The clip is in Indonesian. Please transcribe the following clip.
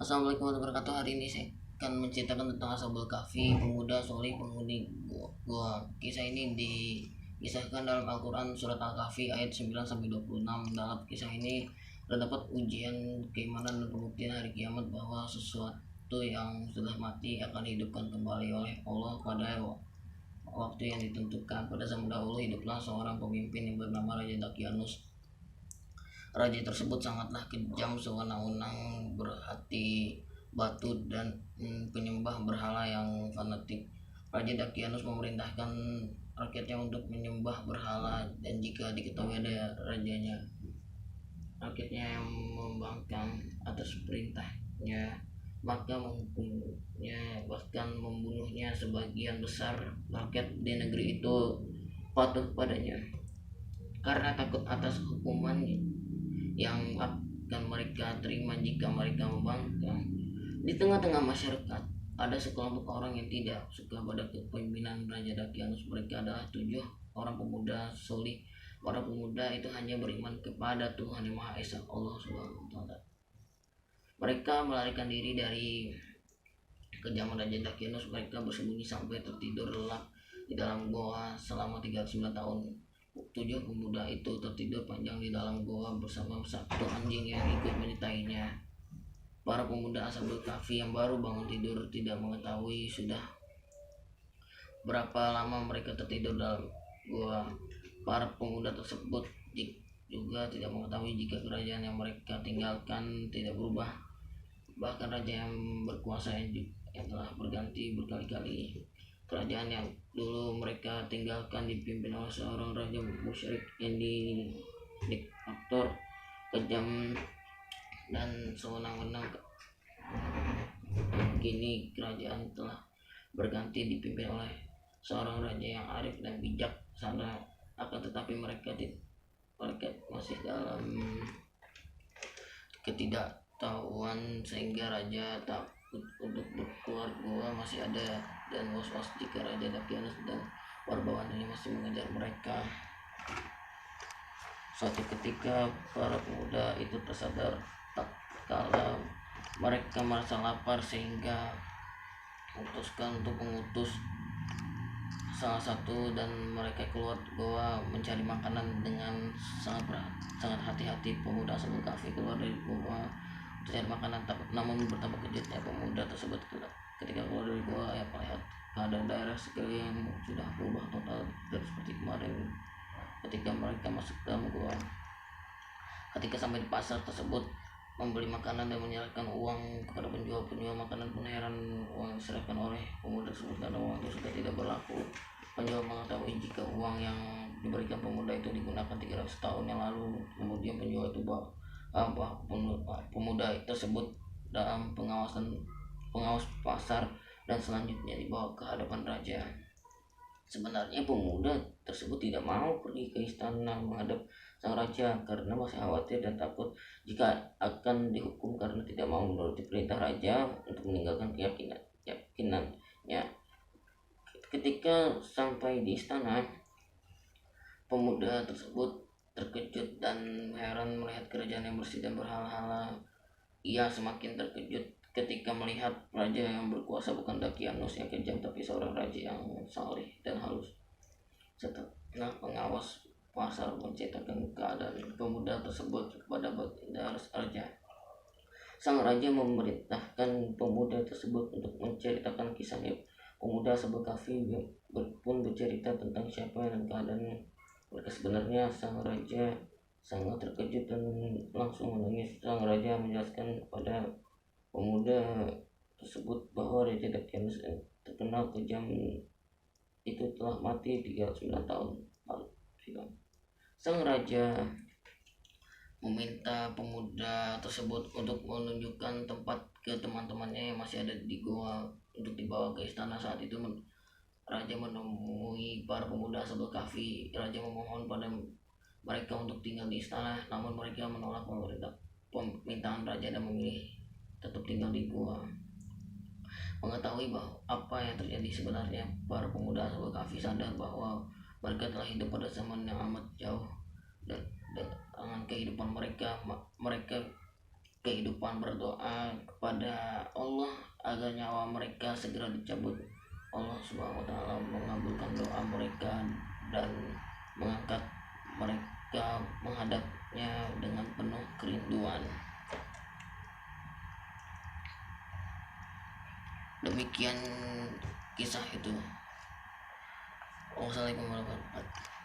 Assalamualaikum warahmatullahi wabarakatuh. Hari ini saya akan menceritakan tentang Ashabul Kahfi, pemuda soleh penghuni gua. Kisah ini dikisahkan dalam Al-Quran surat Al-Kahfi ayat 9 sampai 26. Dalam kisah ini terdapat ujian keimanan dan pembuktian hari kiamat bahwa sesuatu yang sudah mati akan dihidupkan kembali oleh Allah pada waktu yang ditentukan. Pada zaman dahulu hiduplah seorang pemimpin yang bernama Raja Dakianus. Raja tersebut sangatlah kejam, sewenang-wenang, berhati batu dan penyembah berhala yang fanatik. Raja Dakianus memerintahkan rakyatnya untuk menyembah berhala, dan jika diketahui ada rajanya, rakyatnya yang membangkang atas perintahnya, maka menghukumnya, bahkan membunuhnya. Sebagian besar rakyat di negeri itu patuh padanya karena takut atas hukumannya yang akan mereka terima jika mereka membangkang. Di tengah-tengah masyarakat ada sekelompok orang yang tidak suka pada kepemimpinan Raja Dakianus. Mereka adalah 7 orang pemuda solih. Para pemuda itu hanya beriman kepada Tuhan Yang Maha Esa, Allah Subhanahu wa Ta'ala. Mereka melarikan diri dari kejaman Raja Dakianus. Mereka bersembunyi sampai tertidur lelap di dalam goa selama 39 tahun. 7 pemuda itu tertidur panjang di dalam goa bersama satu anjing yang ikut menyertainya. Para pemuda Ashabul Kahfi yang baru bangun tidur tidak mengetahui sudah berapa lama mereka tertidur dalam goa. Para pemuda tersebut juga tidak mengetahui jika kerajaan yang mereka tinggalkan tidak berubah. Bahkan raja yang berkuasa yang telah berganti berkali-kali. Kerajaan yang dulu mereka tinggalkan dipimpin oleh seorang raja musyrik yang diktator, kejam dan sewenang-wenang. Kini kerajaan telah berganti dipimpin oleh seorang raja yang arif dan bijak sana. Akan tetapi mereka masih dalam ketidaktahuan, sehingga raja takut untuk keluar gua masih ada, dan was-was jika Raja Dakianus dan para bawahannya masih mengejar mereka. Suatu ketika para pemuda itu tersadar tak kala mereka merasa lapar, sehingga memutuskan untuk mengutus salah satu dan mereka keluar goa mencari makanan dengan sangat hati-hati. Pemuda Ashabul Kahfi keluar dari goa mencari makanan, namun betapa kejutnya pemuda tersebut ketika keluar dari goa ya melihat keadaan daerah sekeliling sudah berubah total dari seperti kemarin ketika mereka masuk dalam goa. Ketika sampai di pasar tersebut membeli makanan dan menyerahkan uang kepada penjual makanan pun heran uang yang diserahkan oleh pemuda tersebut karena uang itu sudah tidak berlaku. Penjual mengetahui jika uang yang diberikan pemuda itu digunakan 300 tahun yang lalu. Kemudian penjual itu pemuda tersebut dalam pengawas pasar dan selanjutnya dibawa ke hadapan raja. Sebenarnya pemuda tersebut tidak mau pergi ke istana menghadap sang raja karena masih khawatir dan takut jika akan dihukum karena tidak mau menuruti perintah raja untuk meninggalkan keyakinannya. Ketika sampai di istana, pemuda tersebut terkejut dan heran melihat kerajaan yang bersih dan berhala-hala. Ia semakin terkejut ketika melihat raja yang berkuasa bukan Dakianus yang kejam, tapi seorang raja yang saleh dan halus. Setelah pengawas pasar menceritakan keadaan pemuda tersebut kepada baginda raja, sang raja memerintahkan pemuda tersebut untuk menceritakan kisahnya. Pemuda Ashabul Kahfi pun bercerita tentang siapa dan keadaan mereka sebenarnya. Sang raja sangat terkejut dan langsung menangis. Sang raja menjelaskan kepada pemuda tersebut bahwa Raja Dakianus yang terkenal kejam itu telah mati 39 tahun lalu. Sang raja meminta pemuda tersebut untuk menunjukkan tempat ke teman-temannya yang masih ada di goa untuk dibawa ke istana. Saat itu raja menemui para pemuda Ashabul Kahfi. Raja memohon pada mereka untuk tinggal di istana, namun mereka menolak permintaan raja dan memilih tetap tinggal di gua. Mengetahui bahwa apa yang terjadi sebenarnya, para pemuda Ashabul Kahfi sadar bahwa mereka telah hidup pada zaman yang amat jauh dan dengan kehidupan mereka kehidupan berdoa kepada Allah agar nyawa mereka segera dicabut. Allah Subhanahu wa taala mengabulkan doa mereka dan mengangkat mereka menghadapnya dengan penuh kerinduan. Demikian kisah itu. Wassalamualaikum warahmatullahi wabarakatuh.